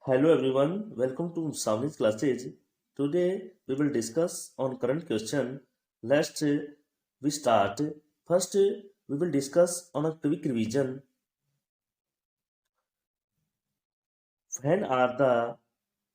Hello everyone, welcome to Savni's classes. Today we will discuss on current question. Let's we start. First we will discuss on a quick revision. When are the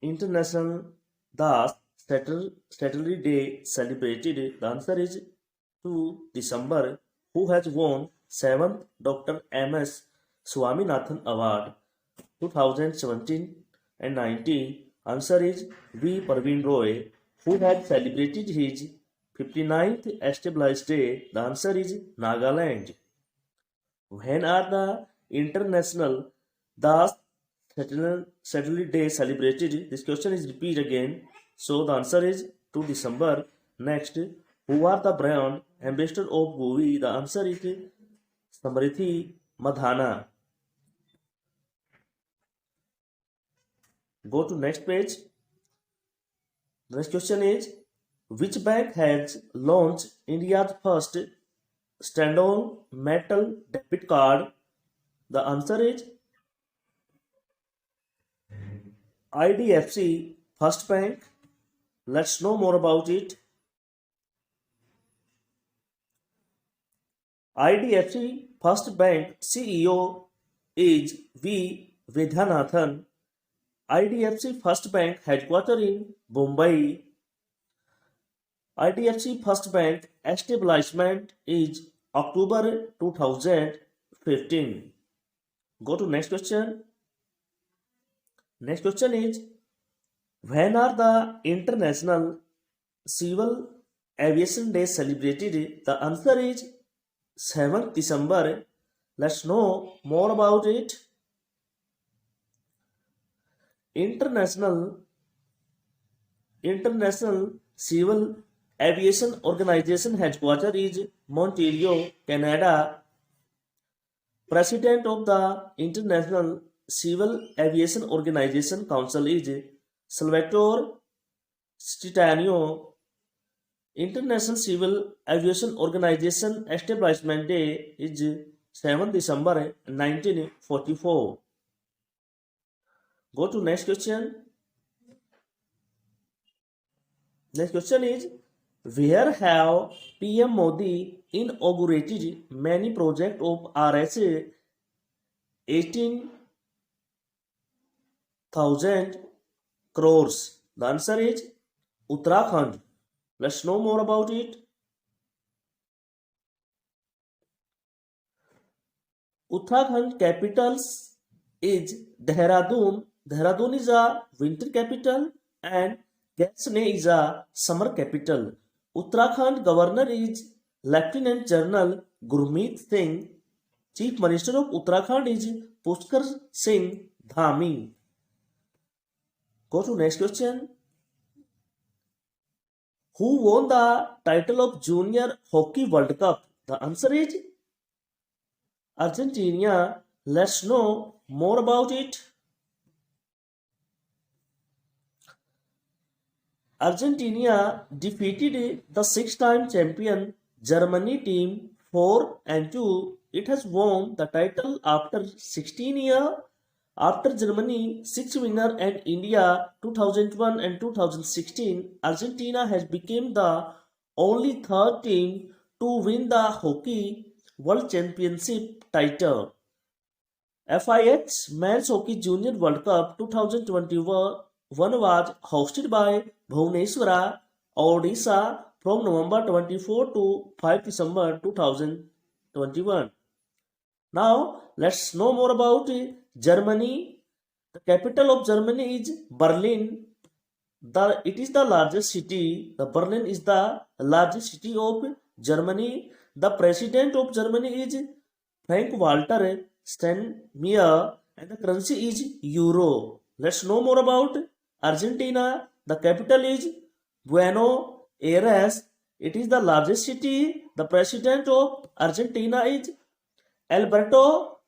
International Das Statutory Day celebrated? The answer is 2 December. Who has won 7th Dr. M.S. Swaminathan Award 2017 and 19? Answer is V. Parveen Roy. Who had celebrated his 59th established day? The answer is Nagaland. When are the International Das Satellite Day celebrated? This question is repeat again. So the answer is 2 December. Next, who are the brand ambassador of Bowie? The answer is Samrithi Madhana. Go to next page. The next question is, which bank has launched India's first standalone metal debit card? The answer is IDFC First Bank. Let's know more about it. IDFC First Bank CEO is V. Vidyanathan. IDFC First Bank headquartered in Mumbai. IDFC First Bank establishment is October 2015. Go to next question. Next question is, when are the International Civil Aviation Day celebrated? The answer is 7th December. Let's know more about it. International Civil Aviation Organization headquarters is Montreal, Canada. President of the International Civil Aviation Organization Council is Salvatore Stitano. International Civil Aviation Organization Establishment Day is 7th December 1944. Go to next question. Next question is, where have PM Modi inaugurated many projects of Rs 18,000 crores? The answer is Uttarakhand. Let's know more about it. Uttarakhand capitals is Dehradun. Dehradun is a winter capital and Gaisne is a summer capital. Uttarakhand governor is Lieutenant General Gurmeet Singh. Chief Minister of Uttarakhand is Pushkar Singh Dhami. Go to next question. Who won the title of Junior Hockey World Cup? The answer is Argentina. Let's know more about it. Argentina defeated the six-time champion Germany team 4-2. It has won the title after 16 years. After Germany 6 winner and India 2001 and 2016, Argentina has become the only third team to win the Hockey World Championship title. FIH Men's Hockey Junior World Cup 2021 was hosted by Bhubaneswar, Odisha from November 24 to 5 December 2021. Now let's know more about Germany. The capital of Germany is Berlin. It is the largest city. The Berlin is the largest city of Germany. The president of Germany is Frank-Walter Steinmeier and the currency is Euro. Let's know more about Argentina. The capital is Buenos Aires. It is the largest city. The president of Argentina is Alberto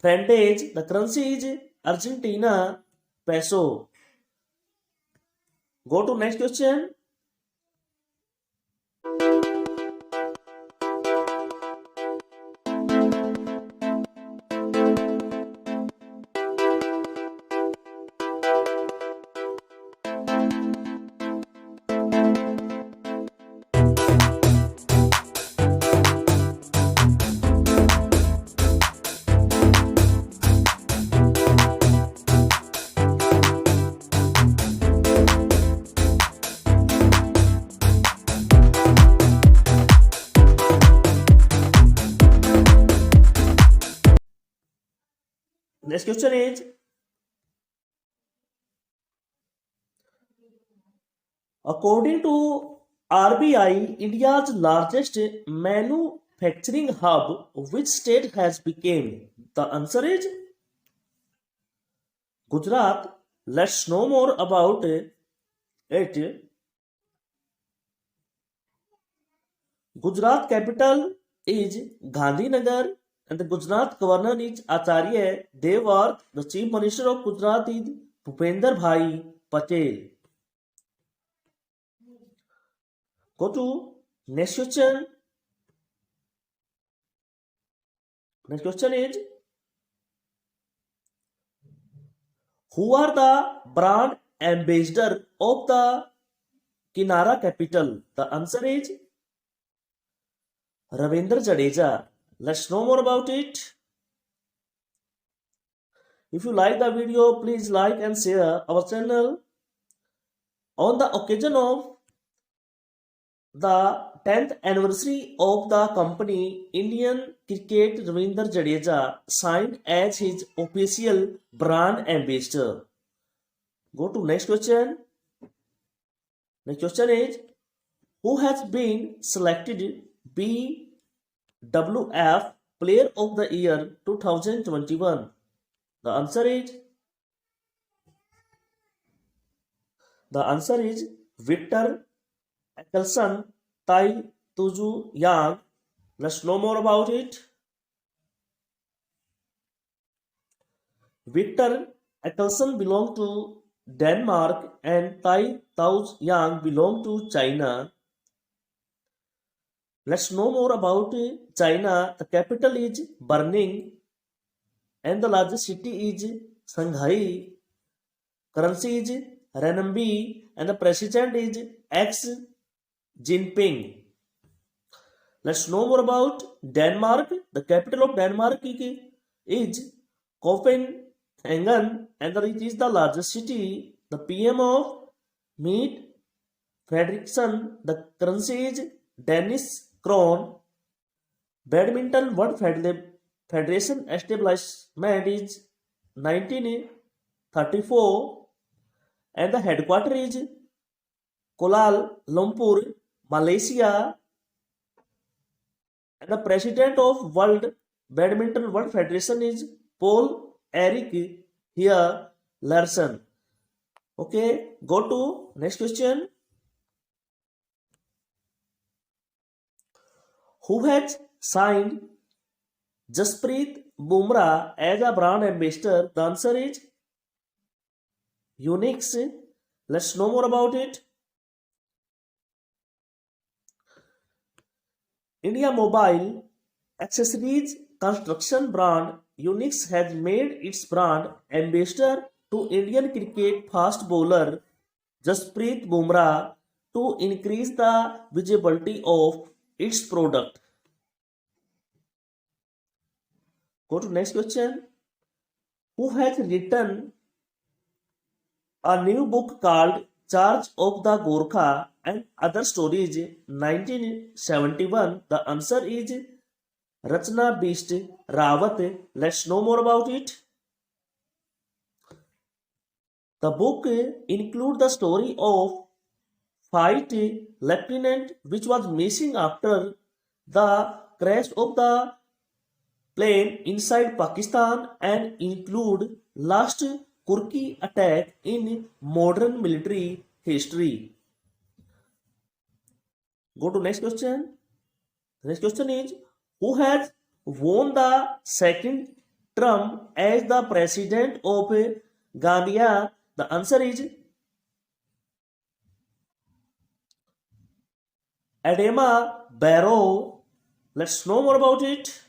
Fernandez. The currency is Argentina peso. Go to next question. Next question is, according to RBI, India's largest manufacturing hub, which state has become? The answer is Gujarat. Let's know more about it. Gujarat capital is Gandhinagar and the Gujarat governor is Acharya Devarth. The chief minister of Gujarat is Bhupender Bhai Patel. Go to next question. Next question is, who are the brand ambassador of the Kinara capital? The answer is Ravindra Jadeja. Let's know more about it. If you like the video, please like and share our channel. On the occasion of the 10th anniversary of the company, Indian Cricket Ravindra Jadeja signed as his official brand ambassador. Go to next question. Next question is, who has been selected BWF Player of the Year 2021? The answer is Victor Eccleston Tai Tuju Yang. Let's know more about it. Victor Eccleston belongs to Denmark and Tai Tuju Yang belong to China. Let's know more about China. The capital is Beijing and the largest city is Shanghai. Currency is renminbi and the president is X Jinping. Let's know more about Denmark. The capital of Denmark is Copenhagen and it is the largest city. The PM of Mette Frederiksen. The currency is Danish krone. Badminton World Federation establishment is 1934 and the headquarters is Kuala Lumpur, Malaysia. And the president of Badminton World Federation is Paul Eric here Larsen. Okay, go to next question. Who has signed Jasprit Bumrah as a brand ambassador? The answer is Unix. Let's know more about it. India Mobile Accessories construction brand Unix has made its brand ambassador to Indian cricket fast bowler Jasprit Bumrah to increase the visibility of its product. Go to next question. Who has written a new book called Charge of the Gorkha and Other Stories 1971? The answer is Rachna Beast Rawat. Let's know more about it. The book includes the story of Fight Lieutenant which was missing after the crash of the plane inside Pakistan and include last Kurki attack in modern military history. Go to next question. The next question is, who has won the second term as the president of Gambia? The answer is Adama Barrow. Let's know more about it.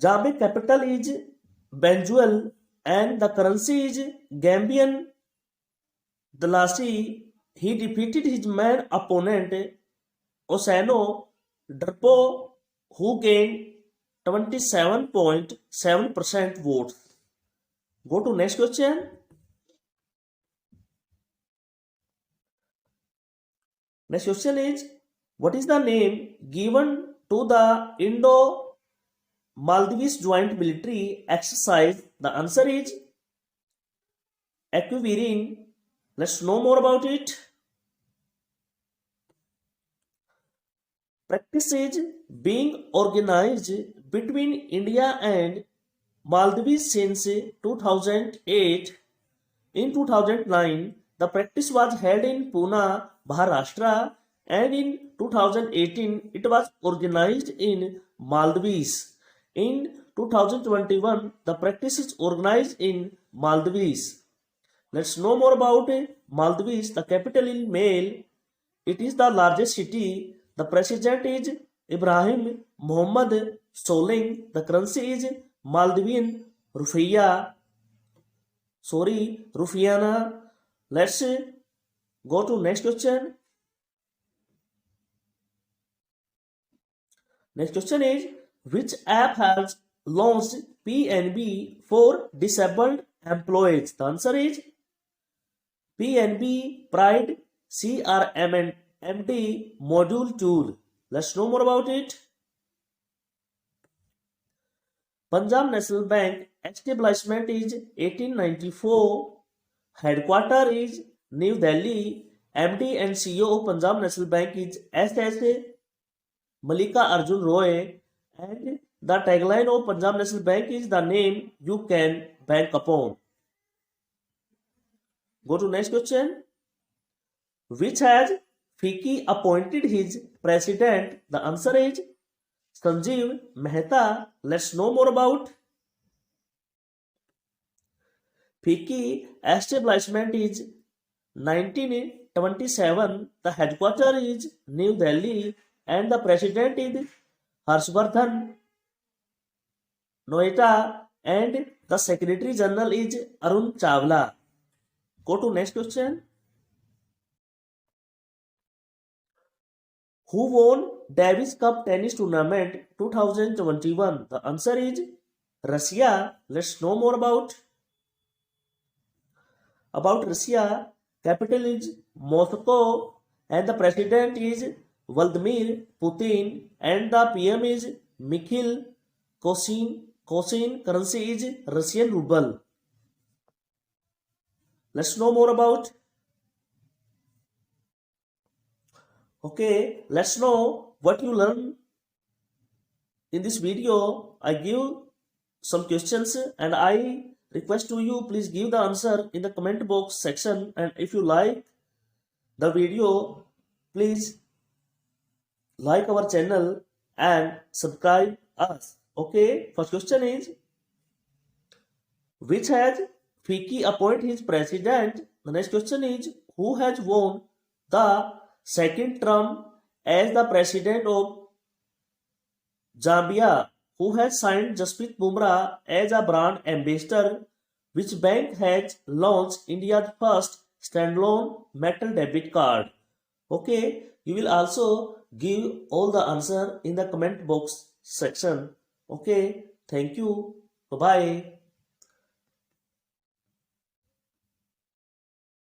Zambia capital is Banjul and the currency is Gambian Dalasi. He defeated his main opponent Osano Drpo who gained 27.7% votes. Go to next question. Next question is, what is the name given to the Indo-Maldives joint military exercise? The answer is Equivirine. Let's know more about it. Practice is being organized between India and Maldives since 2008. In 2009, the practice was held in Pune, Maharashtra, and in 2018, it was organized in Maldives. In 2021, the practice is organized in Maldives. Let's know more about Maldives. The capital is Male. It is the largest city. The president is Ibrahim Mohammed Soling. The currency is Maldivian Rufiya. Rufiana. Let's go to next question. Next question is, which app has launched PNB for disabled employees? The answer is PNB Pride CRMD module tool. Let's know more about it. Punjab National Bank establishment is 1894. Headquarter is New Delhi. MD and CEO of Punjab National Bank is S.S. Malika Arjun Roy. And the tagline of Punjab National Bank is the name you can bank upon. Go to next question. Which has FICCI appointed his president? The answer is Sanjeev Mehta. Let's know more about. FICCI establishment is 1927. The headquarters is New Delhi and the president is Harshvardhan Noeta and the secretary general is Arun Chawla. Go to next question. Who won Davis Cup tennis tournament 2021? The answer is Russia. Let's know more about Russia. Capital is Moscow and the president is Vladimir Putin and the PM is Mikhail Kosin. Currency is Russian ruble. Let's know more about. Okay, let's know what you learn in this video. I give some questions and I request to you, please give the answer in the comment box section. And if you like the video, please like our channel and subscribe us. Okay, first question is, which has FICCI appointed his president? The next question is, who has won the second term as the president of Zambia? Who has signed Jasprit Bumrah as a brand ambassador? Which bank has launched India's first standalone metal debit card? Okay, you will also give all the answer in the comment box section. Okay, thank you. Bye-bye.